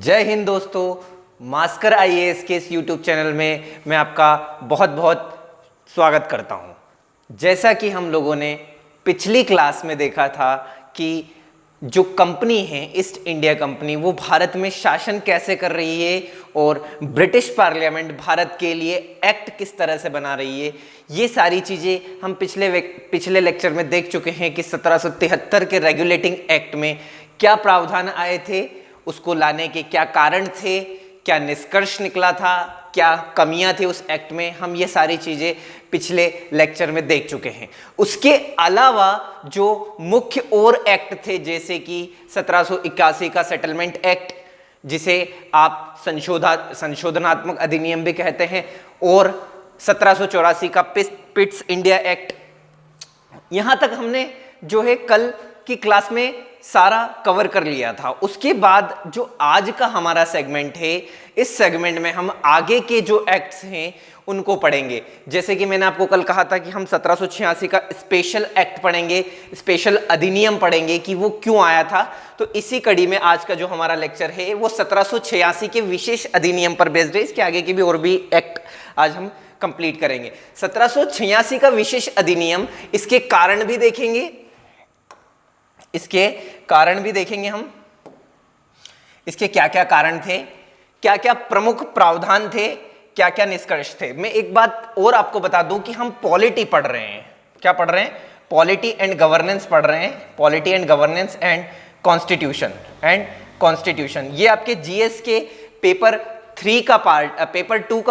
जय हिंद दोस्तों, मास्कर आईएएस के इस यूट्यूब चैनल में मैं आपका बहुत बहुत स्वागत करता हूं। जैसा कि हम लोगों ने पिछली क्लास में देखा था कि जो कंपनी है ईस्ट इंडिया कंपनी, वो भारत में शासन कैसे कर रही है और ब्रिटिश पार्लियामेंट भारत के लिए एक्ट किस तरह से बना रही है, ये सारी चीज़ें हम पिछले लेक्चर में देख चुके हैं कि 1773 के रेगुलेटिंग एक्ट में क्या प्रावधान आए थे, उसको लाने के क्या कारण थे, क्या निष्कर्ष निकला था, क्या कमियां थी उस एक्ट में, हम ये सारी चीज़ें पिछले लेक्चर में देख चुके हैं। उसके अलावा जो मुख्य और एक्ट थे, जैसे कि 1781 का सेटलमेंट एक्ट, जिसे आप संशोधनात्मक अधिनियम भी कहते हैं, और 1784 का पिट्स इंडिया एक्ट, यहाँ तक हमने जो है कल की क्लास में सारा कवर कर लिया था। उसके बाद जो आज का हमारा सेगमेंट है, इस सेगमेंट में हम आगे के जो एक्ट्स हैं उनको पढ़ेंगे। जैसे कि मैंने आपको कल कहा था कि हम 1786 का स्पेशल एक्ट पढ़ेंगे, स्पेशल अधिनियम पढ़ेंगे कि वो क्यों आया था। तो इसी कड़ी में आज का जो हमारा लेक्चर है वो 1786 के विशेष अधिनियम पर बेस्ड है। इसके आगे के भी और भी एक्ट आज हम कंप्लीट करेंगे। 1786 का विशेष अधिनियम, इसके कारण भी देखेंगे, हम इसके क्या क्या कारण थे, क्या क्या प्रमुख प्रावधान थे, क्या क्या निष्कर्ष थे। मैं एक बात और आपको बता दूं कि हम पॉलिटी पढ़ रहे हैं। क्या पढ़ रहे हैं? पॉलिटी एंड गवर्नेंस पढ़ रहे हैं। Polity and governance and constitution ये आपके जीएस के पेपर 2 का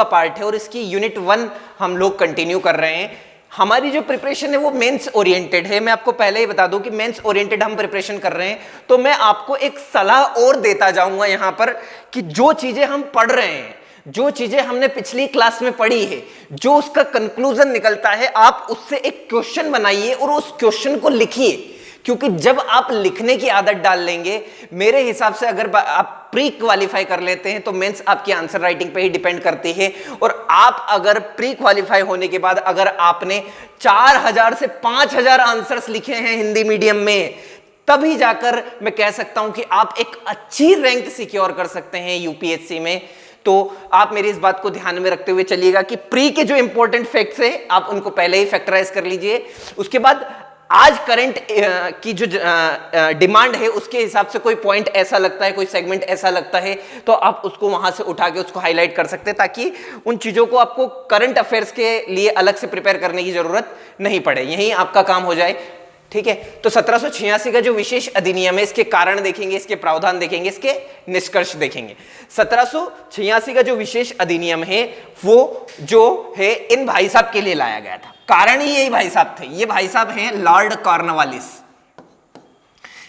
पार्ट है और इसकी यूनिट 1 हम लोग कंटिन्यू कर रहे हैं। हमारी जो प्रिपरेशन है वो मेंस ओरिएंटेड है। मैं आपको पहले ही बता दूं कि मेंस ओरिएंटेड हम प्रिपरेशन कर रहे हैं। तो मैं आपको एक सलाह और देता जाऊंगा यहां पर कि जो चीजें हम पढ़ रहे हैं, जो चीजें हमने पिछली क्लास में पढ़ी है, जो उसका कंक्लूजन निकलता है, आप उससे एक क्वेश्चन बनाइए और उस क्वेश्चन को लिखिए। क्योंकि जब आप लिखने की आदत डाल लेंगे, मेरे हिसाब से अगर आप प्री क्वालिफाई कर लेते हैं तो मेंस आपकी आंसर राइटिंग पे ही डिपेंड करती है। और आप अगर प्री क्वालिफाई होने के बाद अगर आपने 4000 से 5000 आंसर्स लिखे हैं हिंदी मीडियम में, तभी जाकर मैं कह सकता हूं कि आप एक अच्छी रैंक सिक्योर कर सकते हैं यूपीएससी में। तो आप मेरी इस बात को ध्यान में रखते हुए चलिएगा कि प्री के जो इंपॉर्टेंट फैक्ट्स है आप उनको पहले ही फैक्टराइज कर लीजिए। उसके बाद आज करंट की जो डिमांड है उसके हिसाब से कोई पॉइंट ऐसा लगता है, कोई सेगमेंट ऐसा लगता है, तो आप उसको वहां से उठा के उसको हाईलाइट कर सकते हैं, ताकि उन चीजों को आपको करंट अफेयर्स के लिए अलग से प्रिपेयर करने की जरूरत नहीं पड़े, यही आपका काम हो जाए। ठीक है, तो 1786 का जो विशेष अधिनियम है, इसके कारण देखेंगे, इसके प्रावधान देखेंगे, इसके निष्कर्ष देखेंगे। 1786 का जो विशेष अधिनियम है वो जो है इन भाई साहब के लिए लाया गया था। कारण ही यही भाई साहब थे। ये भाई साहब हैं लॉर्ड कॉर्नवालिस।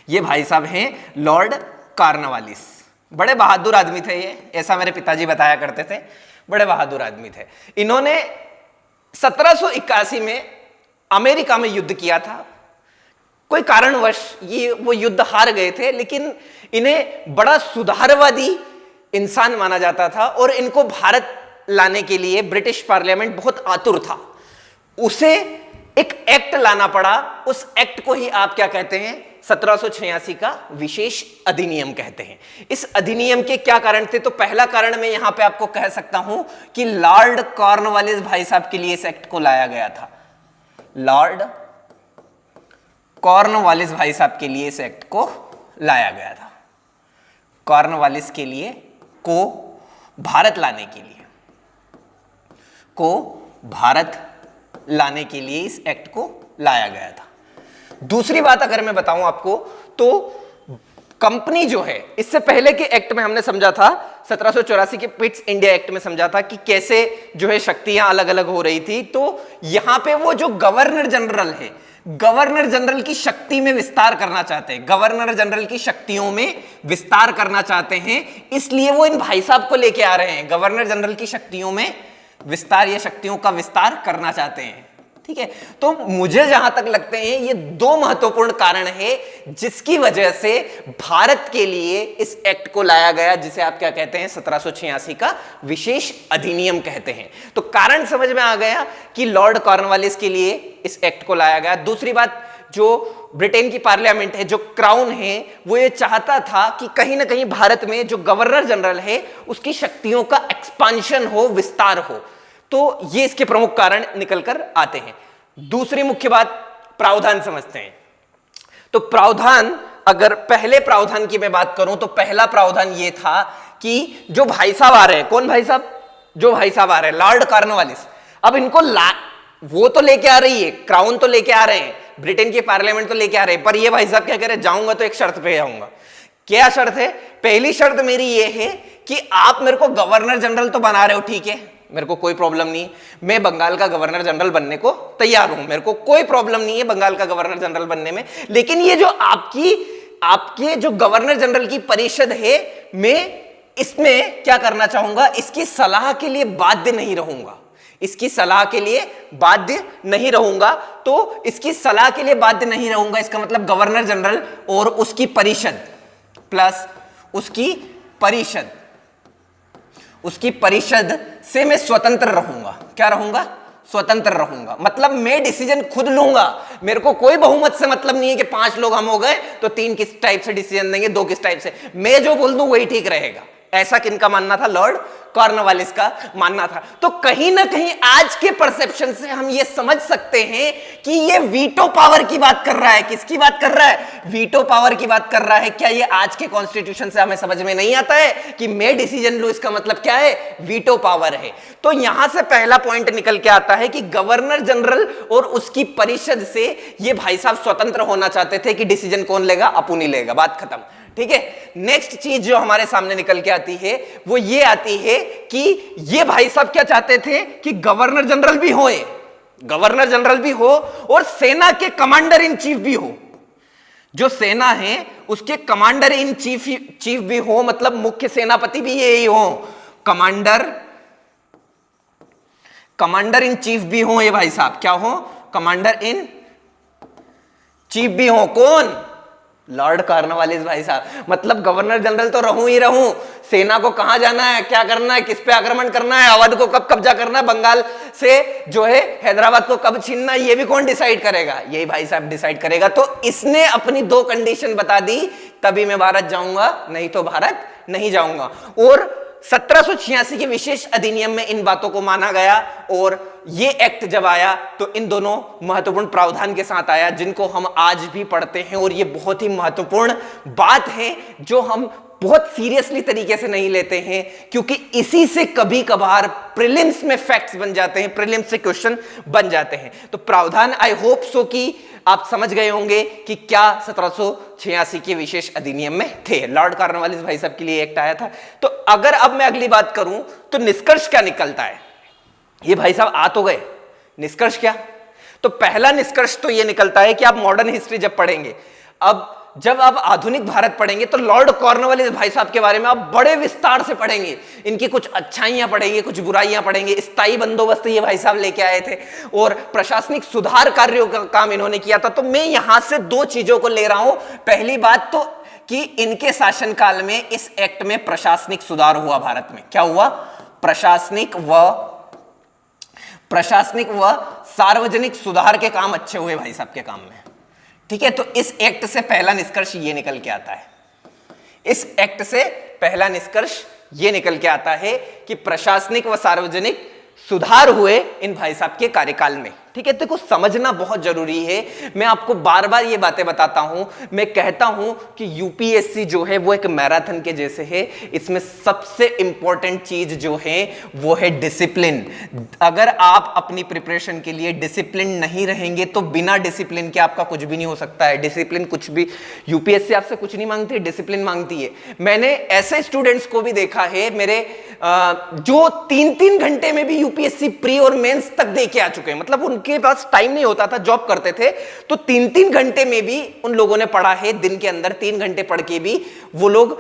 ये भाई साहब हैं लॉर्ड कॉर्नवालिस। बड़े बहादुर आदमी थे ये, ऐसा मेरे पिताजी बताया करते थे, बड़े बहादुर आदमी थे। इन्होंने 1781 में अमेरिका में युद्ध किया था। कोई कारणवश वो युद्ध हार गए थे, लेकिन इन्हें बड़ा सुधारवादी इंसान माना जाता था और इनको भारत लाने के लिए ब्रिटिश पार्लियामेंट बहुत आतुर था। उसे एक एक्ट लाना पड़ा। उस एक्ट को ही आप क्या कहते हैं? 1786 का विशेष अधिनियम कहते हैं। इस अधिनियम के क्या कारण थे? तो पहला कारण मैं यहां पे आपको कह सकता हूं कि लॉर्ड कॉर्नवालिस भाई साहब के लिए इस एक्ट को लाया गया था। लॉर्ड कॉर्नवालिस भाई साहब के लिए इस एक्ट को लाया गया था। कॉर्नवालिस के लिए को भारत लाने के लिए इस एक्ट को लाया गया था। दूसरी बात अगर मैं बताऊं आपको, तो कंपनी जो है, इससे पहले के एक्ट में हमने समझा था, 1784 के पिट्स इंडिया एक्ट में समझा था कि कैसे जो है शक्तियां अलग अलग हो रही थी। तो यहां पे वो जो गवर्नर जनरल है, गवर्नर जनरल की शक्ति में विस्तार करना चाहते हैं, गवर्नर जनरल की शक्तियों में विस्तार करना चाहते हैं, इसलिए वो इन भाई साहब को लेके आ रहे हैं। गवर्नर जनरल की शक्तियों में विस्तार, ये शक्तियों का विस्तार करना चाहते हैं। ठीक है, तो मुझे जहां तक लगते हैं ये 2 महत्वपूर्ण कारण है जिसकी वजह से भारत के लिए इस एक्ट को लाया गया, जिसे आप क्या कहते हैं? 1786 का विशेष अधिनियम कहते हैं। तो कारण समझ में आ गया कि लॉर्ड कॉर्नवालिस के लिए इस एक्ट को लाया गया। दूसरी बात, जो ब्रिटेन की पार्लियामेंट है, जो क्राउन है, वो ये चाहता था कि कहीं ना कहीं भारत में जो गवर्नर जनरल है उसकी शक्तियों का एक्सपांशन हो, विस्तार हो। तो ये इसके प्रमुख कारण निकल कर आते हैं। दूसरी मुख्य बात, प्रावधान समझते हैं। तो प्रावधान, अगर पहले प्रावधान की मैं बात करूं तो पहला प्रावधान ये था कि जो भाई साहब आ रहे हैं, कौन भाई साहब, जो भाई साहब आ रहे हैं लॉर्ड कॉर्नवालिस, अब इनको वो तो लेके आ रही है, क्राउन तो लेके आ रहे हैं, ब्रिटेन की पार्लियामेंट तो लेके आ रहे हैं, पर ये भाई साहब क्या कह रहे हैं, जाऊंगा तो एक शर्त पे जाऊंगा। क्या शर्त है? पहली शर्त मेरी ये है कि आप मेरे को गवर्नर जनरल तो बना रहे हो, ठीक है, मेरे को कोई प्रॉब्लम नहीं, मैं बंगाल का गवर्नर जनरल बनने को तैयार हूं, मेरे को कोई प्रॉब्लम नहीं है बंगाल का गवर्नर जनरल बनने में, लेकिन ये जो आपके जो गवर्नर जनरल की परिषद है, मैं इसमें क्या करना चाहूंगा, इसकी सलाह के लिए बाध्य नहीं रहूंगा, इसकी सलाह के लिए बाध्य नहीं रहूंगा। तो इसकी सलाह के लिए बाध्य नहीं रहूंगा, इसका मतलब गवर्नर जनरल और उसकी परिषद प्लस उसकी परिषद से मैं स्वतंत्र रहूंगा। क्या रहूंगा? स्वतंत्र रहूंगा, मतलब मैं डिसीजन खुद लूंगा, मेरे को कोई बहुमत से मतलब नहीं है कि 5 लोग हम हो गए तो 3 किस टाइप से डिसीजन देंगे, 2 किस टाइप से, मैं जो बोल दूं वही ठीक रहेगा। ऐसा किनका मानना था? लॉर्ड कॉर्नवालिस का मानना था। तो कहीं ना कहीं आज के परसेप्शन से हम ये समझ सकते हैं कि ये वीटो पावर की बात कर रहा है। किसकी बात कर रहा है? वीटो पावर की बात कर रहा है। क्या ये आज के कॉन्स्टिट्यूशन से हमें समझ में नहीं आता है कि मैं डिसीजन लूं, इसका मतलब क्या है? वीटो पावर है। तो यहां से पहला पॉइंट निकल के आता है कि गवर्नर जनरल और उसकी परिषद से ये भाई साहब स्वतंत्र होना चाहते थे कि डिसीजन कौन लेगा? अपू नहीं लेगा, बात खत्म। ठीक है, नेक्स्ट चीज जो हमारे सामने निकल के आती है वो ये आती है कि ये भाई साहब क्या चाहते थे कि गवर्नर जनरल भी हो, गवर्नर जनरल भी हो और सेना के कमांडर इन चीफ भी हो। जो सेना है उसके कमांडर इन चीफ भी हो, मतलब मुख्य सेनापति भी यही हो, कमांडर इन चीफ भी हो ये भाई साहब। क्या हो? कमांडर इन चीफ भी हो। कौन? लॉर्ड कॉर्नवालिस भाई साहब। मतलब गवर्नर जनरल तो रहूं ही रहूं, सेना को कहां जाना है, क्या करना है, किस पे आक्रमण करना है, अवध को कब कब्जा करना है, बंगाल से जो है हैदराबाद को कब छीनना है, ये भी कौन डिसाइड करेगा? यही भाई साहब डिसाइड करेगा। तो इसने अपनी 2 कंडीशन बता दी, तभी मैं भारत जाऊंगा, नहीं तो भारत नहीं जाऊंगा। और 1786 के विशेष अधिनियम में इन बातों को माना गया और ये एक्ट जब आया तो इन दोनों महत्वपूर्ण प्रावधान के साथ आया, जिनको हम आज भी पढ़ते हैं। और ये बहुत ही महत्वपूर्ण बात है जो हम बहुत सीरियसली तरीके से नहीं लेते हैं, क्योंकि इसी से कभी कभार प्रीलिम्स में फैक्ट्स बन जाते हैं, प्रीलिम्स से क्वेश्चन बन जाते हैं। तो प्रावधान आई होप सो कि आप समझ गए होंगे कि क्या 1786 के विशेष अधिनियम में थे। लॉर्ड कॉर्नवालिस भाई साहब के लिए एक्ट आया था। तो अगर अब मैं अगली बात करूं तो निष्कर्ष क्या निकलता है? ये भाई साहब आ तो गए, निष्कर्ष क्या? तो पहला निष्कर्ष तो ये निकलता है कि आप मॉडर्न हिस्ट्री जब पढ़ेंगे, अब जब आप आधुनिक भारत पढ़ेंगे तो लॉर्ड कॉर्नवालिस भाई साहब के बारे में आप बड़े विस्तार से पढ़ेंगे, इनकी कुछ अच्छाइयां पढ़ेंगे, कुछ बुराइयां पढ़ेंगे। स्थायी बंदोबस्त ये भाई साहब लेके आए थे और प्रशासनिक सुधार कार्यों का काम इन्होंने किया था। तो मैं यहां से 2 चीजों को ले रहा हूं। पहली बात तो कि इनके शासनकाल में इस एक्ट में प्रशासनिक सुधार हुआ भारत में। क्या हुआ? प्रशासनिक व सार्वजनिक सुधार के काम अच्छे हुए भाई साहब के काम में। ठीक है, तो इस एक्ट से पहला निष्कर्ष ये निकल के आता है, इस एक्ट से पहला निष्कर्ष ये निकल के आता है कि प्रशासनिक व सार्वजनिक सुधार हुए इन भाई साहब के कार्यकाल में। ठीक है, तो कुछ समझना बहुत जरूरी है। मैं आपको बार बार ये बातें बताता हूं, मैं कहता हूं कि यूपीएससी जो है वो एक मैराथन के जैसे है। इसमें सबसे इंपॉर्टेंट चीज जो है वो है डिसिप्लिन। अगर आप अपनी प्रिपरेशन के लिए डिसिप्लिन नहीं रहेंगे तो बिना डिसिप्लिन के आपका कुछ भी नहीं हो सकता है। डिसिप्लिन कुछ भी, यूपीएससी आपसे कुछ नहीं मांगती, डिसिप्लिन मांगती है। मैंने ऐसे स्टूडेंट्स को भी देखा है मेरे जो 3-3 घंटे में भी यूपीएससी प्री और मेंस तक दे के आ चुके हैं। मतलब उनके पास टाइम नहीं होता था, जॉब करते थे, तो 3-3 घंटे में भी उन लोगों ने पढ़ा है। दिन के अंदर 3 घंटे पढ़ के भी वो लोग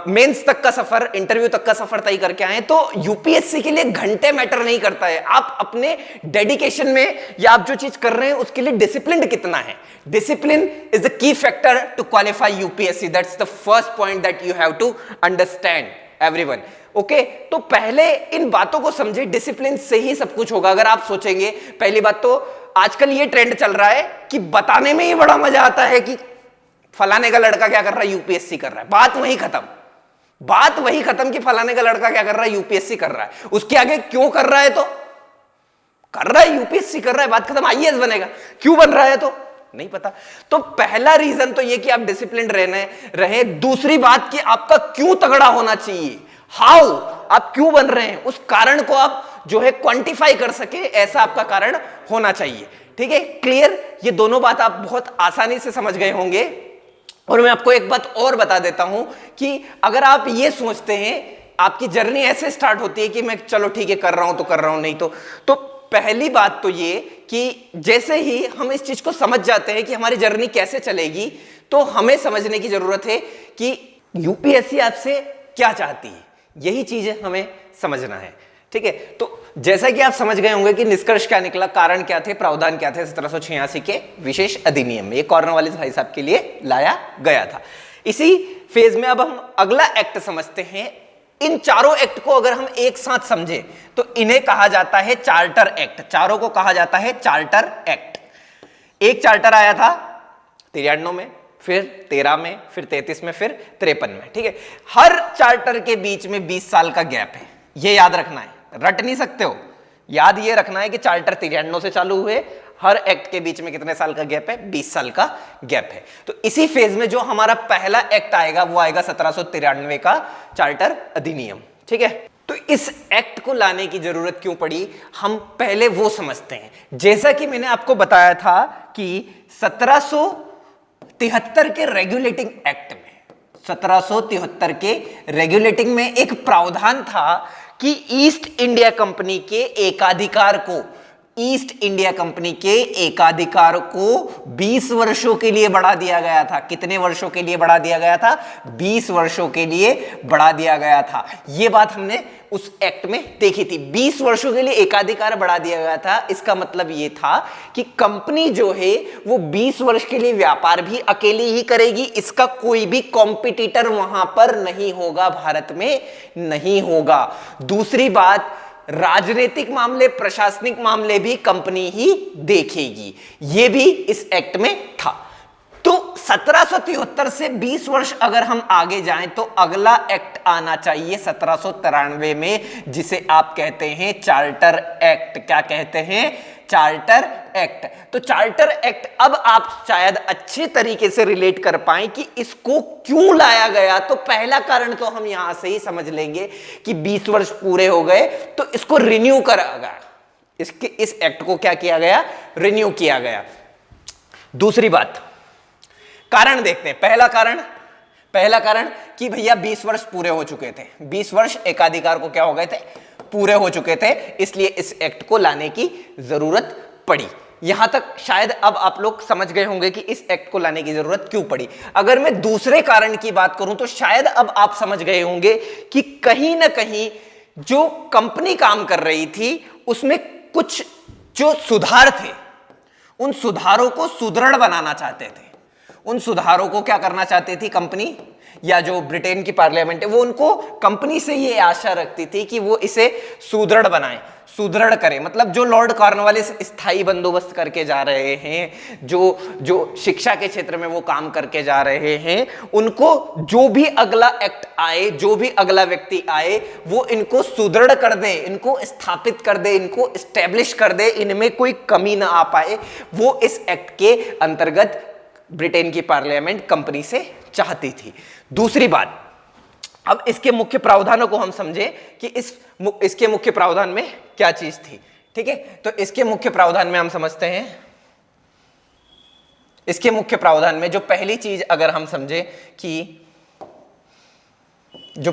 मेंस तक का सफर, इंटरव्यू तक का सफर तय करके आए। तो यूपीएससी के लिए घंटे मैटर नहीं करता है, आप अपने डेडिकेशन में या आप जो चीज कर रहे हैं उसके लिए डिसिप्लिन कितना है। Discipline is the key factor to qualify UPSC. That's the first point that you have to understand everyone. Okay तो पहले इन बातों को समझे, डिसिप्लिन से ही सब कुछ होगा। अगर आप सोचेंगे, पहली बात तो आजकल ये ट्रेंड चल रहा है कि बताने में ही बड़ा मजा आता है कि फलाने का लड़का क्या कर रहा है, यूपीएससी कर रहा है। बात वही खत्म, बात वही खत्म कि फलाने का लड़का क्या कर रहा है, यूपीएससी कर रहा है। उसके आगे क्यों कर रहा है, तो कर रहा है, यूपीएससी कर रहा है, बात खत्म। आईएएस बनेगा, क्यों बन रहा है तो नहीं पता। तो पहला रीजन तो ये कि आप डिसिप्लिन रहे। दूसरी बात कि आपका क्यों तगड़ा होना चाहिए, हाउ, आप क्यों बन रहे हैं, उस कारण को आप जो है क्वांटिफाई कर सके, ऐसा आपका कारण होना चाहिए। ठीक है, क्लियर। ये दोनों बात आप बहुत आसानी से समझ गए होंगे। और मैं आपको एक बात और बता देता हूं कि अगर आप ये सोचते हैं, आपकी जर्नी ऐसे स्टार्ट होती है कि मैं चलो ठीक है कर रहा हूं तो कर रहा हूं, नहीं तो पहली बात तो ये कि जैसे ही हम इस चीज को समझ जाते हैं कि हमारी जर्नी कैसे चलेगी, तो हमें समझने की जरूरत है कि यूपीएससी आपसे क्या चाहती है, यही चीजें हमें समझना है। ठीक है, तो जैसा कि आप समझ गए होंगे कि निष्कर्ष क्या निकला, कारण क्या थे, प्रावधान क्या थे 1786 के विशेष अधिनियम में, ये कॉर्नवालिस भाई साहब के लिए लाया गया था। इसी फेज में अब हम अगला एक्ट समझते हैं। इन चारों एक्ट को अगर हम एक साथ समझे तो इन्हें कहा जाता है चार्टर एक्ट। चारों को कहा जाता है चार्टर एक्ट। एक चार्टर आया था 93 में, फिर 13 में, फिर 33 में, फिर 53 में। ठीक है, हर चार्टर के बीच में 20 साल का गैप है, ये याद रखना है, रट नहीं सकते हो, याद ये रखना है कि चार्टर 93 से चालू हुए, हर एक्ट के बीच में कितने साल का गैप है, 20 साल का गैप है। तो इसी फेज में जो हमारा पहला एक्ट आएगा वो आएगा 1793 का चार्टर अधिनियम। ठीक है, तो इस एक्ट को लाने की जरूरत क्यों पड़ी, हम पहले वो समझते हैं। जैसा कि मैंने आपको बताया था कि 1773 के रेगुलेटिंग एक्ट में, 1773 के रेगुलेटिंग में एक प्रावधान था कि ईस्ट इंडिया कंपनी के एकाधिकार को, ईस्ट इंडिया कंपनी के एकाधिकार को 20 वर्षों के लिए बढ़ा दिया गया था। कितने वर्षों के लिए बढ़ा दिया गया था, 20 वर्षों के लिए बढ़ा दिया गया था। यह बात हमने उस एक्ट में देखी थी, 20 वर्षों के लिए एकाधिकार बढ़ा दिया गया था। इसका मतलब यह था कि कंपनी जो है वो 20 वर्ष के लिए व्यापार भी अकेली ही करेगी, इसका कोई भी कॉम्पिटिटर वहां पर नहीं होगा, भारत में नहीं होगा। दूसरी बात, राजनीतिक मामले, प्रशासनिक मामले भी कंपनी ही देखेगी, यह भी इस एक्ट में था। तो 1773 से 20 वर्ष अगर हम आगे जाएं तो अगला एक्ट आना चाहिए 1793 में, जिसे आप कहते हैं चार्टर एक्ट। क्या कहते हैं, चार्टर एक्ट। तो चार्टर एक्ट अब आप शायद अच्छे तरीके से रिलेट कर पाएं कि इसको क्यों लाया गया। तो पहला कारण तो हम यहां से ही समझ लेंगे कि 20 वर्ष पूरे हो गए तो इसको रिन्यू करा गया, इस एक्ट को क्या किया गया, रिन्यू किया गया। दूसरी बात, कारण देखते हैं। पहला कारण कि भैया 20 वर्ष पूरे हो चुके थे, 20 वर्ष एकाधिकार को क्या हो गए थे, पूरे हो चुके थे, इसलिए इस एक्ट को लाने की जरूरत पड़ी। यहां तक शायद अब आप लोग समझ गए होंगे कि इस एक्ट को लाने की जरूरत क्यों पड़ी। अगर मैं दूसरे कारण की बात करूं तो शायद अब आप समझ गए होंगे कि कहीं ना कहीं जो कंपनी काम कर रही थी उसमें कुछ जो सुधार थे, उन सुधारों को सुदृढ़ बनाना चाहते थे। उन सुधारों को क्या करना चाहती थी कंपनी, या जो ब्रिटेन की पार्लियामेंट है वो उनको कंपनी से ये आशा रखती थी कि वो इसे सुदृढ़ बनाए, सुदृढ़ करे। मतलब जो लॉर्ड कॉर्नवालिस स्थायी बंदोबस्त करके जा रहे हैं, जो शिक्षा के क्षेत्र में वो काम करके जा रहे हैं, उनको जो भी अगला एक्ट आए, जो भी अगला व्यक्ति आए, वो इनको सुदृढ़ कर दे, इनको स्थापित कर दे, इनको एस्टेब्लिश कर दे, इनमें कोई कमी ना आ पाए, वो इस एक्ट के अंतर्गत ब्रिटेन की पार्लियामेंट कंपनी से चाहती थी। दूसरी बात, अब इसके मुख्य प्रावधानों को हम समझे कि इसके मुख्य प्रावधान में क्या चीज थी। ठीक है, तो इसके मुख्य प्रावधान में हम समझते हैं, इसके मुख्य प्रावधान में जो पहली चीज अगर हम समझे कि जो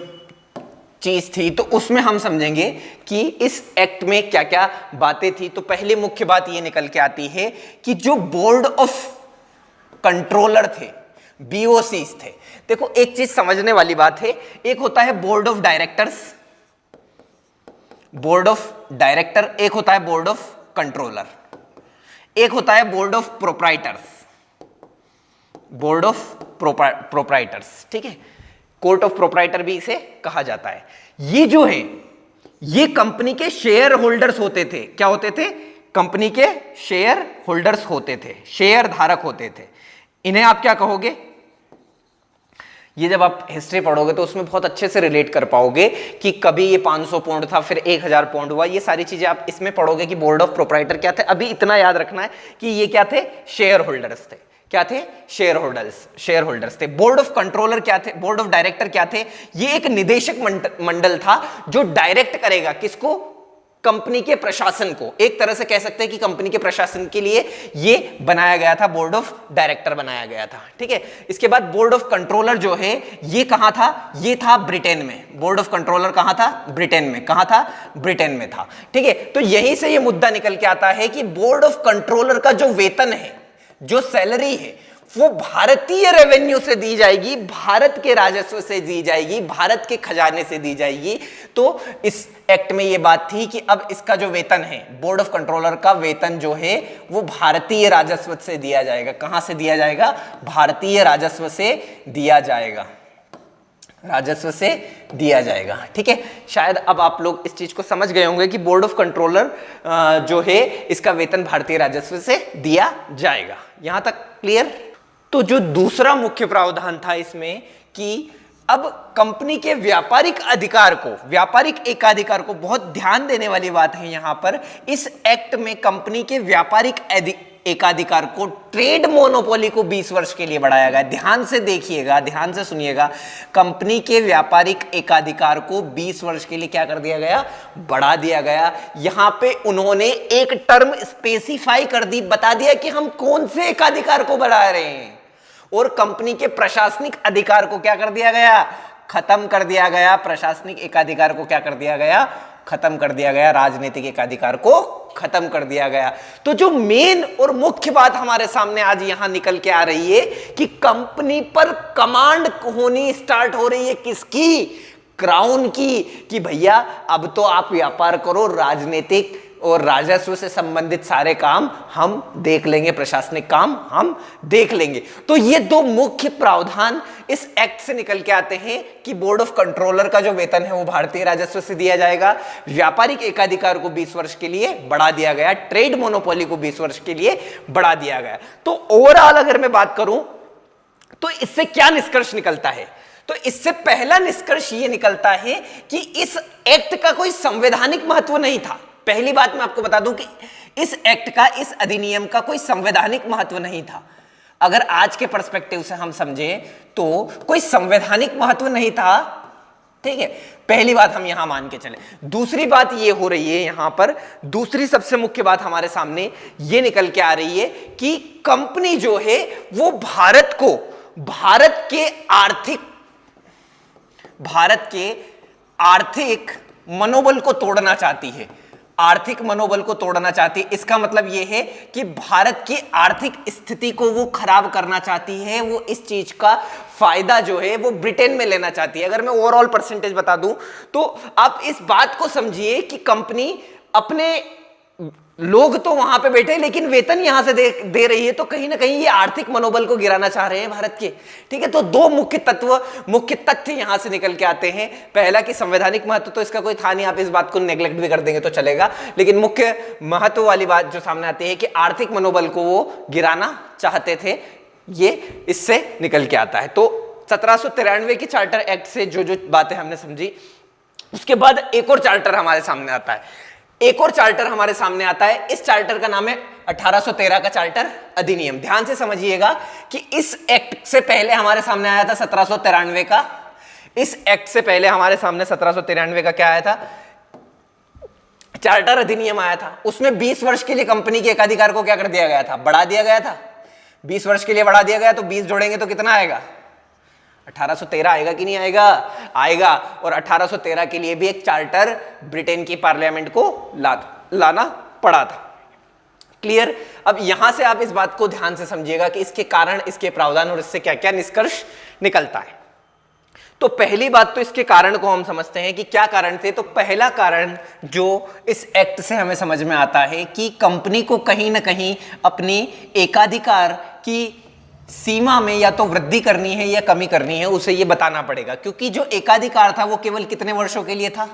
चीज थी, तो उसमें हम समझेंगे कि इस एक्ट में क्या क्या बातें थी। तो पहली मुख्य बात ये निकल के आती है कि जो बोर्ड ऑफ कंट्रोलर थे, बीओसीज थे। देखो एक चीज समझने वाली बात है, एक होता है board of directors, board of director, एक होता है बोर्ड ऑफ कंट्रोलर, एक होता है board of proprietors, board of proprietors. ठीक है, कोर्ट ऑफ प्रोप्राइटर भी इसे कहा जाता है। ये जो है ये कंपनी के शेयर होल्डर्स होते थे। क्या होते थे? कंपनी के शेयर होल्डर्स होते थे, शेयर धारक होते थे। इन्हें आप क्या कहोगे? ये जब आप हिस्ट्री पढ़ोगे तो उसमें बहुत अच्छे से रिलेट कर पाओगे कि कभी ये 500 पाउंड था, फिर 1000 पाउंड हुआ। ये सारी चीजें आप इसमें पढ़ोगे कि बोर्ड ऑफ प्रोप्राइटर क्या थे। अभी इतना याद रखना है कि ये क्या थे? शेयर होल्डर्स थे। क्या थे? शेयर होल्डर्स थे। बोर्ड ऑफ कंट्रोलर क्या थे? बोर्ड ऑफ डायरेक्टर क्या थे? ये एक निदेशक मंडल था जो डायरेक्ट करेगा किसको? कंपनी के प्रशासन को। एक तरह से कह सकते हैं कि कंपनी के प्रशासन के लिए ये बनाया गया था, बोर्ड ऑफ डायरेक्टर बनाया गया था। ठीक है। इसके बाद बोर्ड ऑफ कंट्रोलर जो है ये कहां था? ये था ब्रिटेन में। बोर्ड ऑफ कंट्रोलर कहां था? ब्रिटेन में। कहां था? ब्रिटेन में था। ठीक है। तो यहीं से ये मुद्दा निकल के आता है कि बोर्ड ऑफ कंट्रोलर का जो वेतन है, जो सैलरी है, वो भारतीय रेवेन्यू से दी जाएगी, भारत के राजस्व से दी जाएगी, भारत के खजाने से दी जाएगी। तो इस एक्ट में ये बात थी कि अब इसका जो वेतन है, बोर्ड ऑफ कंट्रोलर का वेतन जो है वो भारतीय राजस्व से दिया जाएगा। कहां से दिया जाएगा? भारतीय राजस्व से दिया जाएगा, राजस्व से दिया जाएगा। ठीक है। शायद अब आप लोग इस चीज को समझ गए होंगे कि बोर्ड ऑफ कंट्रोलर जो है इसका वेतन भारतीय राजस्व से दिया जाएगा। यहां तक क्लियर? तो जो दूसरा मुख्य प्रावधान था इसमें कि अब कंपनी के व्यापारिक अधिकार को, व्यापारिक एकाधिकार को, बहुत ध्यान देने वाली बात है यहां पर, इस एक्ट में कंपनी के व्यापारिक एकाधिकार को, ट्रेड मोनोपोली को 20 वर्ष के लिए बढ़ाया गया। ध्यान से देखिएगा, ध्यान से सुनिएगा, कंपनी के व्यापारिक एकाधिकार को 20 वर्ष के लिए क्या कर दिया गया? बढ़ा दिया गया। यहां पे उन्होंने एक टर्म स्पेसिफाई कर दी, बता दिया कि हम कौन से एकाधिकार को बढ़ा रहे हैं। और कंपनी के प्रशासनिक अधिकार को क्या कर दिया गया? खत्म कर दिया गया। प्रशासनिक एकाधिकार को क्या कर दिया गया? खत्म कर दिया गया। राजनीतिक एकाधिकार को खत्म कर दिया गया। तो जो मेन और मुख्य बात हमारे सामने आज यहां निकल के आ रही है कि कंपनी पर कमांड होनी स्टार्ट हो रही है। किसकी? क्राउन की। कि भैया अब तो आप व्यापार करो, राजनीतिक और राजस्व से संबंधित सारे काम हम देख लेंगे, प्रशासनिक काम हम देख लेंगे। तो ये दो मुख्य प्रावधान इस एक्ट से निकल के आते हैं कि बोर्ड ऑफ कंट्रोलर का जो वेतन है वो भारतीय राजस्व से दिया जाएगा, व्यापारिक एकाधिकार को 20 वर्ष के लिए बढ़ा दिया गया, ट्रेड मोनोपोली को 20 वर्ष के लिए बढ़ा दिया गया। तो ओवरऑल अगर मैं बात करूं तो इससे क्या निष्कर्ष निकलता है? तो इससे पहला निष्कर्ष ये निकलता है कि इस एक्ट का कोई संवैधानिक महत्व नहीं था। पहली बात मैं आपको बता दूं कि इस एक्ट का, इस अधिनियम का कोई संवैधानिक महत्व नहीं था। अगर आज के पर्सपेक्टिव से हम समझें तो कोई संवैधानिक महत्व नहीं था। ठीक है, पहली बात हम यहां मान के चले। दूसरी बात ये हो रही है यहां पर, दूसरी सबसे मुख्य बात हमारे सामने ये निकल के आ रही है कि कंपनी जो है वो भारत को, भारत के आर्थिक मनोबल को तोड़ना चाहती है, आर्थिक मनोबल को तोड़ना चाहती है। इसका मतलब यह है कि भारत की आर्थिक स्थिति को वो खराब करना चाहती है। वो इस चीज का फायदा जो है वो ब्रिटेन में लेना चाहती है। अगर मैं ओवरऑल परसेंटेज बता दूं तो आप इस बात को समझिए कि कंपनी अपने लोग तो वहां पे बैठे लेकिन वेतन यहां से दे रही है, तो कहीं ना कहीं ये आर्थिक मनोबल को गिराना चाह रहे हैं भारत के। ठीक है, तो दो मुख्य तथ्य यहां से निकल के आते हैं। पहला कि संवैधानिक महत्व तो इसका कोई था नहीं, आप इस बात को नेग्लेक्ट भी कर देंगे तो चलेगा, लेकिन मुख्य महत्व वाली बात जो सामने आती है कि आर्थिक मनोबल को वो गिराना चाहते थे, ये इससे निकल के आता है। तो 1793 की चार्टर एक्ट से जो जो बातें हमने समझी, उसके बाद एक और चार्टर हमारे सामने आता है। एक और चार्टर हमारे सामने आता है। इस चार्टर का नाम है 1813 का चार्टर अधिनियम। ध्यान से समझिएगा कि इस एक्ट से पहले हमारे सामने आया था 1793 का। इस एक्ट से पहले हमारे सामने 1793 का क्या आया था? चार्टर अधिनियम आया था। उसमें 20 वर्ष के लिए कंपनी के एकाधिकार को क्या कर दिया गया था? बढ़ा दिया गया था। 20 वर्ष के लिए बढ़ा दिया गया, तो 20 जोड़ेंगे तो कितना आएगा? 1813 आएगा कि नहीं आएगा? आएगा। और 1813 के लिए भी एक चार्टर ब्रिटेन की पार्लियामेंट को लाना पड़ा था। क्लियर? अब यहां से आप इस बात को ध्यान से समझिएगा कि इसके कारण, इसके प्रावधान और इससे क्या क्या निष्कर्ष निकलता है। तो पहली बात तो इसके कारण को हम समझते हैं कि क्या कारण थे। तो पहला कारण जो इस एक्ट से हमें समझ में आता है कि कंपनी को कहीं ना कहीं अपनी एकाधिकार की सीमा में या तो वृद्धि करनी है या कमी करनी है, उसे ये बताना पड़ेगा। क्योंकि जो एकाधिकार था वो केवल कितने वर्षों के लिए था?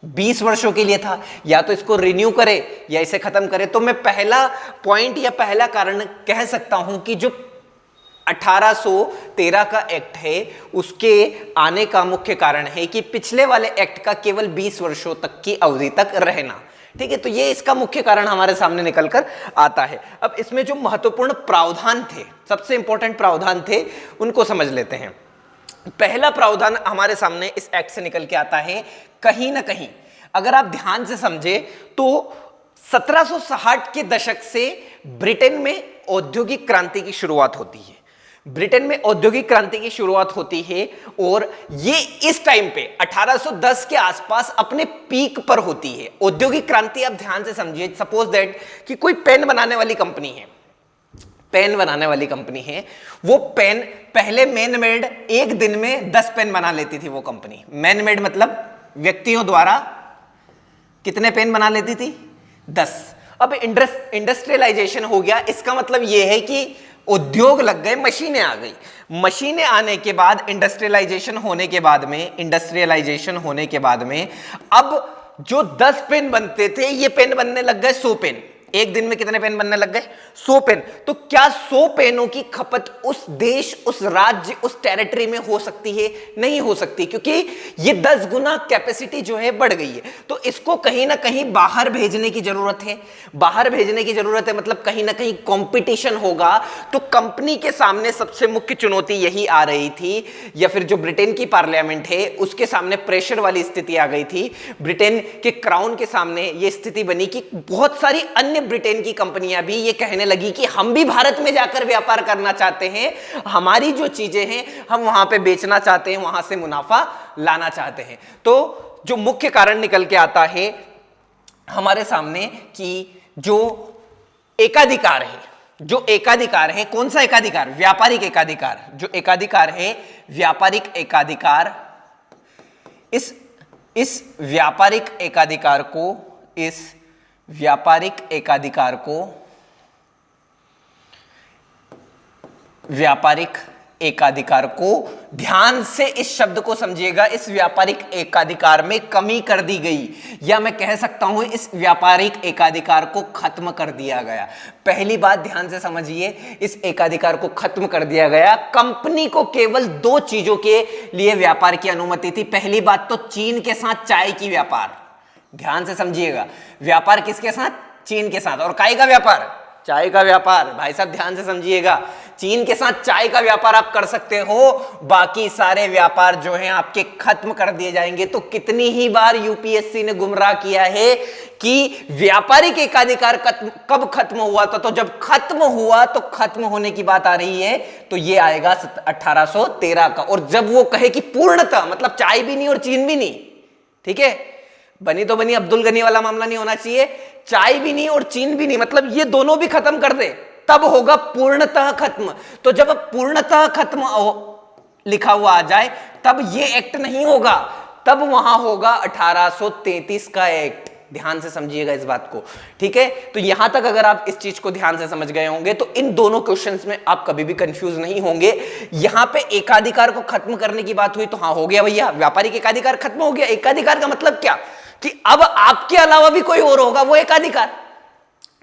20 वर्षों के लिए था। या तो इसको रिन्यू करे या इसे खत्म करे। तो मैं पहला पॉइंट या पहला कारण कह सकता हूं कि जो 1813 का एक्ट है उसके आने का मुख्य कारण है कि पिछले वाले एक्ट का केवल 20 वर्षों तक की अवधि तक रहना। ठीक है, तो ये इसका मुख्य कारण हमारे सामने निकल कर आता है। अब इसमें जो महत्वपूर्ण प्रावधान थे, सबसे इंपॉर्टेंट प्रावधान थे, उनको समझ लेते हैं। पहला प्रावधान हमारे सामने इस एक्ट से निकल के आता है, कहीं ना कहीं अगर आप ध्यान से समझे तो 1760 के दशक से ब्रिटेन में औद्योगिक क्रांति की शुरुआत होती है। ब्रिटेन में औद्योगिक क्रांति की शुरुआत होती है और ये इस टाइम पे 1810 के आसपास अपने पीक पर होती है। औद्योगिक क्रांति आप ध्यान से समझिए, सपोज दैट कि कोई पेन बनाने वाली कंपनी है, पेन बनाने वाली कंपनी है, वो पेन पहले मैन मेड एक दिन में 10 पेन बना लेती थी वो कंपनी। मैन मेड मतलब व्यक्तियों द्वारा कितने पेन बना लेती थी? 10। अब इंडस्ट्रियलाइजेशन हो गया, इसका मतलब यह है कि उद्योग लग गए, मशीनें आ गई। मशीनें आने के बाद इंडस्ट्रियलाइजेशन होने के बाद में अब जो 10 पेन बनते थे ये पेन बनने लग गए 100 पेन। एक दिन में कितने पेन बनने लग गए? 100 पेन। तो क्या 100 पेनों की खपत उस देश, उस राज्य, उस टेरिटरी में हो सकती है? नहीं हो सकती, क्योंकि ये 10 गुना कैपेसिटी जो है बढ़ गई है। तो इसको कहीं ना कहीं बाहर भेजने की जरूरत है। बाहर भेजने की जरूरत है मतलब कहीं ना कहीं कंपटीशन होगा। तो कंपनी के सामने सबसे मुख्य चुनौती यही आ रही थी, या फिर जो ब्रिटेन की पार्लियामेंट है उसके सामने प्रेशर वाली स्थिति आ गई थी। ब्रिटेन के क्राउन के सामने यह स्थिति बनी कि बहुत सारी अन्य ब्रिटेन की कंपनियां भी ये कहने लगी कि हम भी भारत में जाकर व्यापार करना चाहते हैं, हमारी जो चीजें हैं हम वहां पे बेचना चाहते हैं, वहां से मुनाफा लाना चाहते हैं। तो जो मुख्य कारण निकल के आता है हमारे सामने कि जो एकाधिकार है, कौन सा एकाधिकार? व्यापारिक एकाधिकार। जो एकाधिकार है, व्यापारिक एकाधिकार, इस व्यापारिक एकाधिकार को ध्यान से इस शब्द को समझिएगा। इस व्यापारिक एकाधिकार में कमी कर दी गई, या मैं कह सकता हूं इस व्यापारिक एकाधिकार को खत्म कर दिया गया। पहली बात ध्यान से समझिए, इस एकाधिकार को खत्म कर दिया गया। कंपनी को केवल 2 चीजों के लिए व्यापार की अनुमति थी। पहली बात तो चीन के साथ चाय की व्यापार, ध्यान से समझिएगा। व्यापार किसके साथ? चीन के साथ। और काय का व्यापार? चाय का व्यापार। भाई साहब ध्यान से समझिएगा, चीन के साथ चाय का व्यापार आप कर सकते हो, बाकी सारे व्यापार जो हैं आपके खत्म कर दिए जाएंगे। तो कितनी ही बार यूपीएससी ने गुमराह किया है कि व्यापारिक एकाधिकार कब खत्म हुआ था? तो जब खत्म हुआ तो खत्म होने की बात आ रही है तो ये आएगा 1813 का। और जब वो कहे कि पूर्णतः, मतलब चाय भी नहीं और चीन भी नहीं, ठीक है, बनी तो बनी, अब्दुल गनी वाला मामला नहीं होना चाहिए। चाय भी नहीं और चीन भी नहीं, मतलब ये दोनों भी खत्म कर दे, तब होगा पूर्णतः खत्म। तो जब पूर्णतः खत्म लिखा हुआ आ जाए तब ये एक्ट नहीं होगा, तब वहां होगा 1833 का एक्ट। ध्यान से समझिएगा इस बात को, ठीक है। तो यहां तक अगर आप इस चीज को ध्यान से समझ गए होंगे तो इन दोनों क्वेश्चंस में आप कभी भी कंफ्यूज नहीं होंगे। यहां पे एकाधिकार को खत्म करने की बात हुई तो हाँ, हो गया भैया, व्यापारिक एकाधिकार खत्म हो गया। एकाधिकार का मतलब क्या कि अब आपके अलावा भी कोई और होगा वो एकाधिकार,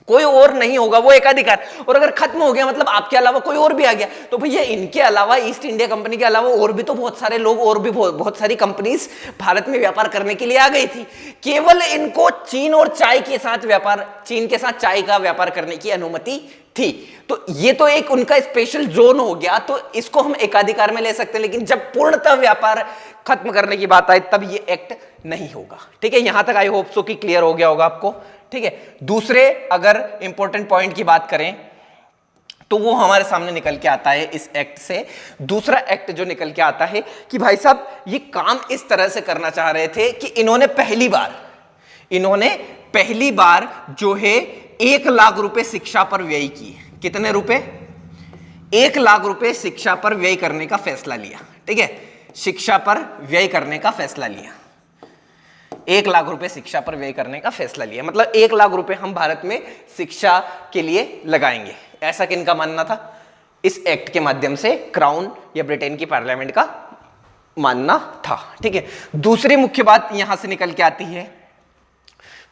कोई और नहीं होगा वो एकाधिकार। और अगर खत्म हो गया मतलब आपके अलावा कोई और भी आ गया, तो भैया इनके अलावा, ईस्ट इंडिया कंपनी के अलावा और भी तो बहुत सारे लोग और भी बहुत सारी कंपनीज भारत में व्यापार करने के लिए आ गई थी। केवल इनको चीन और चाय के साथ व्यापार, चीन के साथ चाय का व्यापार करने की अनुमति थी। तो ये तो एक उनका स्पेशल जोन हो गया, तो इसको हम एकाधिकार में ले सकते हैं। लेकिन जब पूर्णतः व्यापार खत्म करने की बात आए तब ये एक्ट नहीं होगा, ठीक है। यहां तक आई होप सो कि क्लियर हो गया होगा आपको, ठीक है। दूसरे अगर इंपॉर्टेंट पॉइंट की बात करें तो वो हमारे सामने निकल के आता है इस एक्ट से। दूसरा एक्ट जो निकल के आता है कि भाई साहब ये काम इस तरह से करना चाह रहे थे कि इन्होंने पहली बार जो है 1 लाख रुपए शिक्षा पर व्यय किए। कितने रुपए? 1 लाख रुपए शिक्षा पर व्यय करने का फैसला लिया, ठीक है। शिक्षा पर व्यय करने का फैसला लिया, 1 लाख रुपए शिक्षा पर व्यय करने का फैसला लिया। मतलब 1 लाख रुपए हम भारत में शिक्षा के लिए लगाएंगे, ऐसा किनका मानना था? इस एक्ट के माध्यम से क्राउन या ब्रिटेन की पार्लियामेंट का मानना था। ठीक है, दूसरी मुख्य बात यहां से निकल के आती है,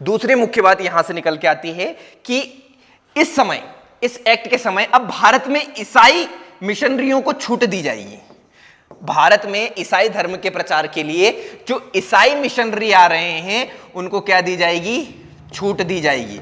दूसरी मुख्य बात यहां से निकल के आती है कि इस समय, इस एक्ट के समय अब भारत में ईसाई मिशनरियों को छूट दी जाएगी। भारत में ईसाई धर्म के प्रचार के लिए जो ईसाई मिशनरी आ रहे हैं उनको क्या दी जाएगी? छूट दी जाएगी।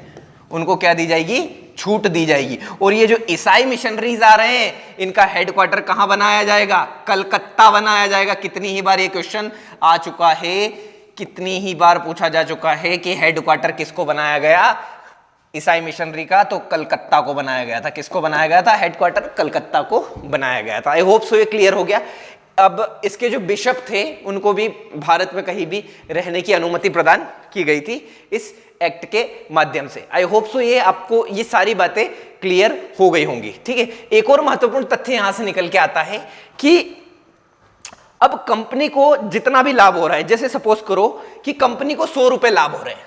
उनको क्या दी जाएगी? छूट दी जाएगी। और ये जो ईसाई मिशनरीज आ रहे हैं इनका हेडक्वार्टर कहां बनाया जाएगा? कलकत्ता बनाया जाएगा। कितनी ही बार ये क्वेश्चन आ चुका है, कितनी ही बार पूछा जा चुका है कि हेडक्वार्टर किसको बनाया गया ईसाई मिशनरी का? तो कलकत्ता को बनाया गया था। किसको बनाया गया था? हेडक्वार्टर कलकत्ता को बनाया गया था। आई होप सो ये क्लियर हो गया। अब इसके जो बिशप थे उनको भी भारत में कहीं भी रहने की अनुमति प्रदान की गई थी इस एक्ट के माध्यम से। आई होप सो ये आपको ये सारी बातें क्लियर हो गई होंगी। ठीक है, एक और महत्वपूर्ण तथ्य यहां से निकल के आता है कि अब कंपनी को जितना भी लाभ हो रहा है, जैसे सपोज करो कि कंपनी को 100 रुपए लाभ हो रहे हैं।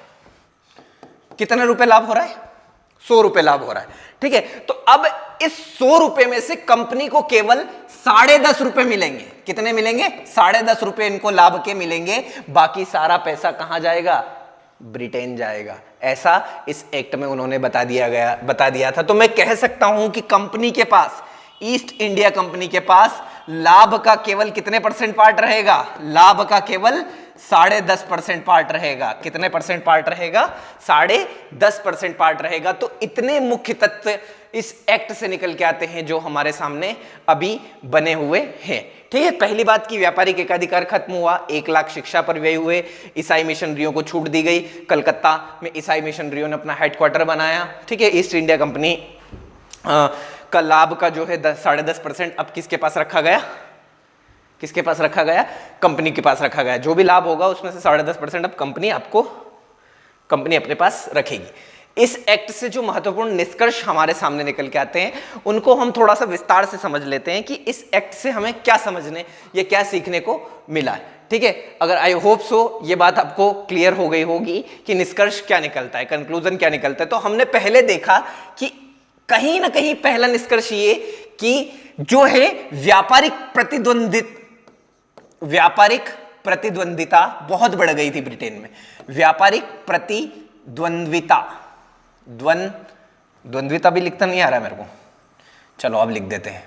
कितने रुपए लाभ हो रहा है? 100 रुपए लाभ हो रहा है। ठीक है, तो अब इस 100 रुपए में से कंपनी को केवल 10.5 रुपए मिलेंगे। कितने मिलेंगे? 10.5 रुपए इनको लाभ के मिलेंगे। बाकी सारा पैसा कहां जाएगा? ब्रिटेन जाएगा। ऐसा इस एक्ट में उन्होंने बता दिया था। तो मैं कह सकता हूं कि कंपनी के पास, ईस्ट इंडिया कंपनी के पास लाभ का केवल कितने परसेंट पार्ट रहेगा? लाभ का केवल 10.5% पार्ट रहेगा। कितने परसेंट पार्ट रहेगा? 10.5% पार्ट रहेगा। तो इतने मुख्य तत्व इस एक्ट से निकल के आते हैं जो हमारे सामने अभी बने हुए हैं। ठीक है, पहली बात की व्यापारिक एकाधिकार खत्म हुआ, 1 लाख शिक्षा पर व्यय हुए, ईसाई मिशनरियों को छूट दी गई, कलकत्ता में ईसाई मिशनरियों ने अपना हेडक्वार्टर बनाया। ठीक है, ईस्ट इंडिया कंपनी का लाभ का जो है 10.5% अब किसके पास रखा गया? किसके पास रखा गया? कंपनी के पास रखा गया। जो भी लाभ होगा उसमें से 10.5% अब कंपनी अपने पास रखेगी। इस एक्ट से जो महत्वपूर्ण निष्कर्ष हमारे सामने निकल के आते हैं उनको हम थोड़ा सा विस्तार से समझ लेते हैं कि इस एक्ट से हमें क्या समझने या क्या सीखने को मिला है। ठीक है, अगर आई होप सो ये बात आपको क्लियर हो गई होगी कि निष्कर्ष क्या निकलता है, कंक्लूजन क्या निकलता है। तो हमने पहले देखा कि कहीं ना कहीं पहला निष्कर्ष ये कि जो है व्यापारिक प्रतिद्वंदिता बहुत बढ़ गई थी ब्रिटेन में। व्यापारिक प्रतिद्वंद्विता, द्वंद्विता भी लिखता नहीं आ रहा है मेरे को, चलो अब लिख देते हैं।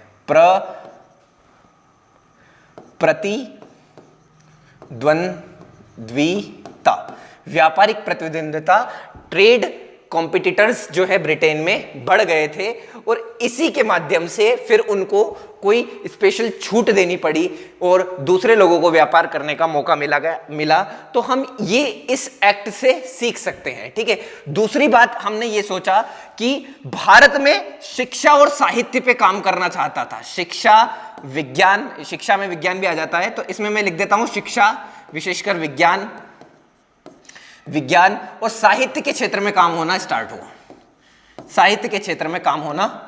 प्रतिद्वंद्विता, व्यापारिक प्रतिद्वंदिता, ट्रेड कॉम्पिटिटर्स जो है ब्रिटेन में बढ़ गए थे और इसी के माध्यम से फिर उनको कोई स्पेशल छूट देनी पड़ी और दूसरे लोगों को व्यापार करने का मौका मिला। तो हम ये इस एक्ट से सीख सकते हैं। ठीक है, दूसरी बात हमने ये सोचा कि भारत में शिक्षा और साहित्य पे काम करना चाहता था। शिक्षा में विज्ञान भी आ जाता है, तो इसमें मैं लिख देता हूं शिक्षा, विशेषकर विज्ञान और साहित्य के क्षेत्र में काम होना स्टार्ट हुआ। साहित्य के क्षेत्र में काम होना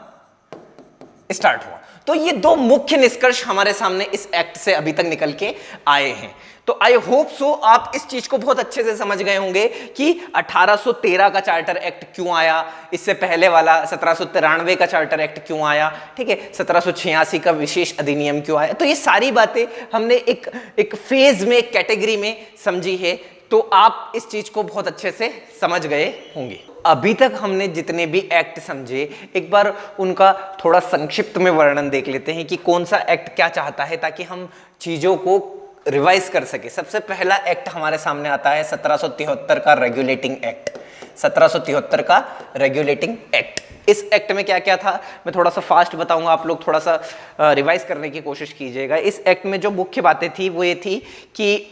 स्टार्ट हुआ। तो ये 2 मुख्य निष्कर्ष हमारे सामने इस एक्ट से अभी तक निकल के आए हैं। तो आई होप सो आप इस चीज को बहुत अच्छे से समझ गए होंगे कि 1813 का चार्टर एक्ट क्यों आया, इससे पहले वाला 1793 का चार्टर एक्ट क्यों आया, ठीक है, 1786 का विशेष अधिनियम क्यों आया। तो ये सारी बातें हमने एक फेज में, एक कैटेगरी में समझी है। तो आप इस चीज को बहुत अच्छे से समझ गए होंगे। अभी तक हमने जितने भी एक्ट समझे, एक बार उनका थोड़ा संक्षिप्त में वर्णन देख लेते हैं कि कौन सा एक्ट क्या चाहता है, ताकि हम चीजों को रिवाइज कर सके। सबसे पहला एक्ट हमारे सामने आता है 1773 का रेगुलेटिंग एक्ट। 1773 का रेगुलेटिंग एक्ट, इस एक्ट में क्या क्या था मैं थोड़ा सा फास्ट बताऊंगा, आप लोग थोड़ा सा रिवाइज करने की कोशिश कीजिएगा। इस एक्ट में जो मुख्य बातें थी वो ये थी कि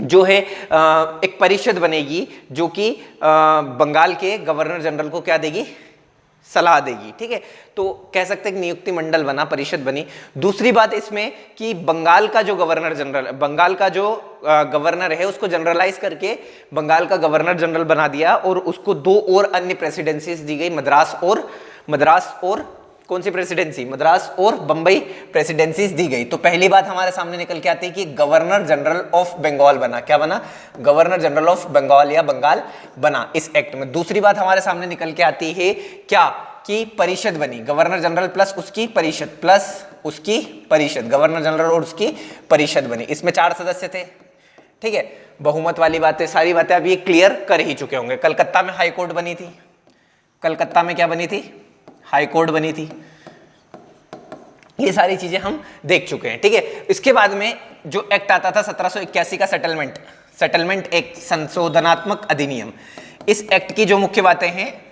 जो है एक परिषद बनेगी जो कि बंगाल के गवर्नर जनरल को क्या देगी, सलाह देगी। ठीक है, तो कह सकते हैं नियुक्ति मंडल बना, परिषद बनी। दूसरी बात इसमें कि बंगाल का जो गवर्नर है उसको जनरलाइज करके बंगाल का गवर्नर जनरल बना दिया और उसको 2 और अन्य प्रेसिडेंसीज दी गई, मद्रास और कौन सी प्रेसिडेंसी, मद्रास और बंबई प्रेसिडेंसीज दी गई। तो पहली बात हमारे सामने निकल के आती है कि गवर्नर जनरल ऑफ बंगाल बना। क्या बना? गवर्नर जनरल ऑफ बंगाल या बंगाल बना इस एक्ट में। दूसरी बात हमारे सामने निकल के आती है क्या की परिषद बनी, गवर्नर जनरल प्लस उसकी परिषद, गवर्नर जनरल और उसकी परिषद बनी। इसमें 4 सदस्य थे, ठीक है। बहुमत वाली बातें, सारी बातें अब ये क्लियर कर ही चुके होंगे। कलकत्ता में हाई कोर्ट बनी थी, कलकत्ता में क्या बनी थी? हाई कोर्ट बनी थी। ये सारी चीजें हम देख चुके हैं, ठीक है। इसके बाद में जो एक्ट आता था 1781 का सेटलमेंट एक्ट, संशोधनात्मक अधिनियम। इस एक्ट की जो मुख्य बातें हैं,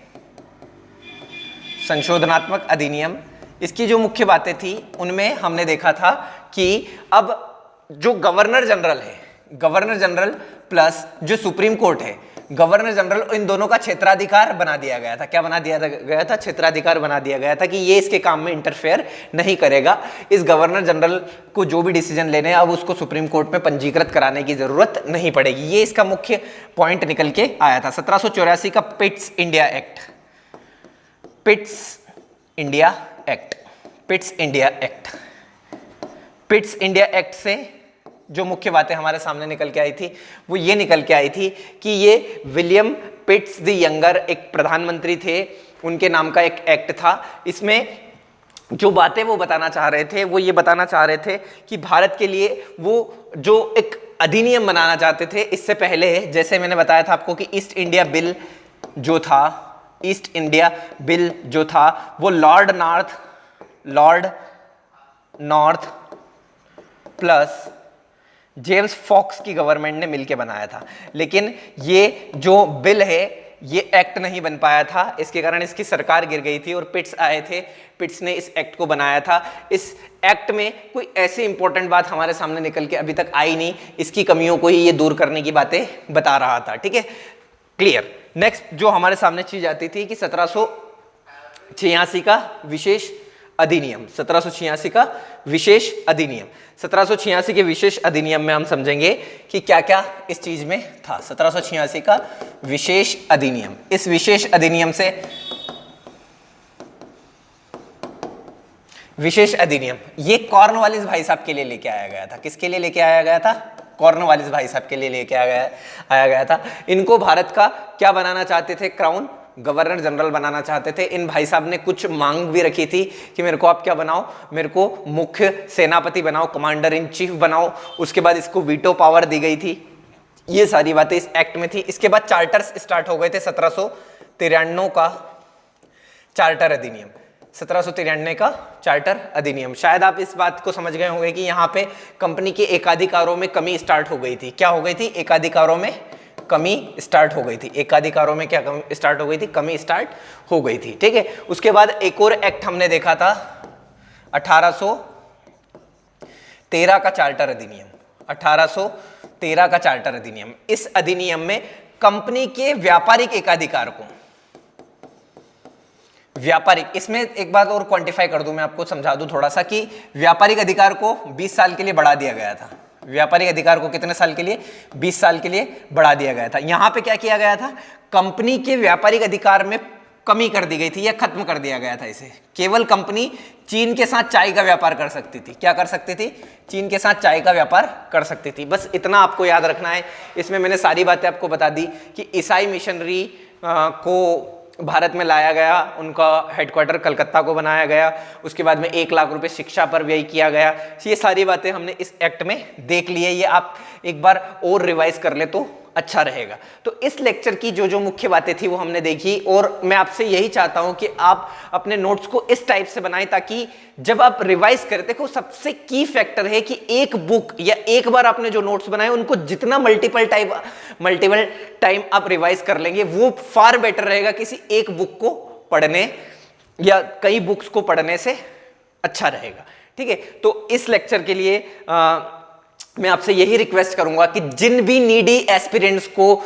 संशोधनात्मक अधिनियम, इसकी जो मुख्य बातें थी उनमें हमने देखा था कि अब जो गवर्नर जनरल प्लस जो सुप्रीम कोर्ट है, गवर्नर जनरल, इन दोनों का क्षेत्राधिकार बना दिया गया था। क्या बना दिया गया था? क्षेत्राधिकार बना दिया गया था कि ये इसके काम में इंटरफेयर नहीं करेगा। इस गवर्नर जनरल को जो भी डिसीजन लेने हैं अब उसको सुप्रीम कोर्ट में पंजीकृत कराने की जरूरत नहीं पड़ेगी। ये इसका मुख्य पॉइंट निकल के आया था। 1784 का पिट्स इंडिया एक्ट से जो मुख्य बातें हमारे सामने निकल के आई थी वो ये निकल के आई थी कि ये विलियम पिट्स द यंगर एक प्रधानमंत्री थे, उनके नाम का एक एक्ट था। इसमें जो बातें वो बताना चाह रहे थे वो ये बताना चाह रहे थे कि भारत के लिए वो जो एक अधिनियम बनाना चाहते थे, इससे पहले जैसे मैंने बताया था आपको कि ईस्ट इंडिया बिल जो था वो Lord North plus James Fox की गवर्नमेंट ने मिलकर बनाया था। लेकिन ये जो बिल है ये एक्ट नहीं बन पाया था, इसके कारण इसकी सरकार गिर गई थी और पिट्स आए थे, पिट्स ने इस एक्ट को बनाया था। इस एक्ट में कोई ऐसी इंपॉर्टेंट बात हमारे सामने निकल के अभी तक आई नहीं, इसकी कमियों को ही ये दूर करने की बातें बता रहा था, ठीक है, क्लियर। नेक्स्ट जो हमारे सामने चीज आती थी कि 1786 का विशेष अधिनियम, 1786 का विशेष अधिनियम। 1786 के विशेष अधिनियम में हम समझेंगे कि क्या क्या इस चीज में था। 1786 का विशेष अधिनियम, इस विशेष अधिनियम से विशेष अधिनियम ये कॉर्नवालिस भाई साहब के लिए लेके आया गया था। किसके लिए लेके आया गया था? कॉर्नवालिस भाई साहब के लिए लेके आया गया था। इनको भारत का क्या बनाना चाहते थे? क्राउन गवर्नर जनरल बनाना चाहते थे। इन भाई साहब ने कुछ मांग भी रखी थी कि मेरे को आप क्या बनाओ, मेरे को मुख्य सेनापति बनाओ, कमांडर इन चीफ बनाओ। उसके बाद इसको वीटो पावर दी गई थी। ये सारी बातें इस एक्ट में थी। इसके बाद चार्टर्स स्टार्ट हो गए थे। 1793 का चार्टर अधिनियम, 1793 का चार्टर अधिनियम। शायद आप इस बात को समझ गए होंगे कि यहाँ पे कंपनी के एकाधिकारों में कमी स्टार्ट हो गई थी। क्या हो गई थी? एकाधिकारों में कमी स्टार्ट हो गई थी। एकाधिकारों में क्या कमी स्टार्ट हो गई थी? कमी स्टार्ट हो गई थी, ठीक है। उसके बाद एक और एक्ट हमने देखा था 1813 का चार्टर अधिनियम, 1813 का चार्टर अधिनियम। इस अधिनियम में कंपनी के व्यापारिक एकाधिकार को, व्यापारिक, इसमें एक बात और क्वांटिफाई कर दूं, मैं आपको समझा दूं थोड़ा सा कि व्यापारिक अधिकार को 20 साल के लिए बढ़ा दिया गया था। व्यापारिक अधिकार को कितने साल के लिए? 20 साल के लिए बढ़ा दिया गया था। यहां पे क्या किया गया था? कंपनी के व्यापारिक अधिकार में कमी कर दी गई थी या खत्म कर दिया गया था इसे। केवल कंपनी चीन के साथ चाय का व्यापार कर सकती थी। क्या कर सकती थी? चीन के साथ चाय का व्यापार कर सकती थी। बस इतना आपको याद रखना है। इसमें मैंने सारी बातें आपको बता दी कि ईसाई मिशनरी को भारत में लाया गया, उनका हेडक्वार्टर कलकत्ता को बनाया गया। उसके बाद में 1 लाख रुपए शिक्षा पर व्यय किया गया। ये सारी बातें हमने इस एक्ट में देख ली है। ये आप एक बार और रिवाइज कर ले तो अच्छा रहेगा। तो इस लेक्चर की जो जो मुख्य बातें थी वो हमने देखी, और मैं आपसे यही चाहता हूं कि आप अपने नोट्स को इस टाइप से बनाएं ताकि जब आप रिवाइज करें, देखो सबसे की फैक्टर है कि एक बुक या एक बार आपने जो नोट्स बनाए उनको जितना मल्टीपल टाइम आप रिवाइज कर लेंगे वो फार बेटर रहेगा किसी एक बुक को पढ़ने या कई बुक्स को पढ़ने से अच्छा रहेगा, ठीक है। तो इस लेक्चर के लिए मैं आपसे यही रिक्वेस्ट करूंगा कि जिन भी नीडी एस्पिरेंट्स को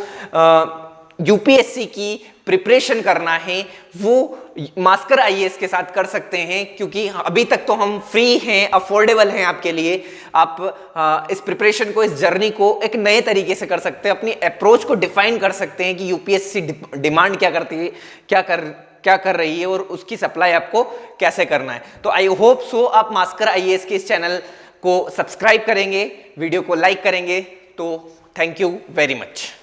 यूपीएससी की प्रिपरेशन करना है वो मास्कर आईएएस के साथ कर सकते हैं, क्योंकि अभी तक तो हम फ्री हैं, अफोर्डेबल हैं आपके लिए। आप इस प्रिपरेशन को, इस जर्नी को एक नए तरीके से कर सकते हैं, अपनी अप्रोच को डिफाइन कर सकते हैं कि यूपीएससी डिमांड क्या करती है, क्या कर रही है और उसकी सप्लाई आपको कैसे करना है। तो आई होप सो आप मास्कर आईएएस के इस चैनल को सब्सक्राइब करेंगे, वीडियो को लाइक करेंगे। तो थैंक यू वेरी मच।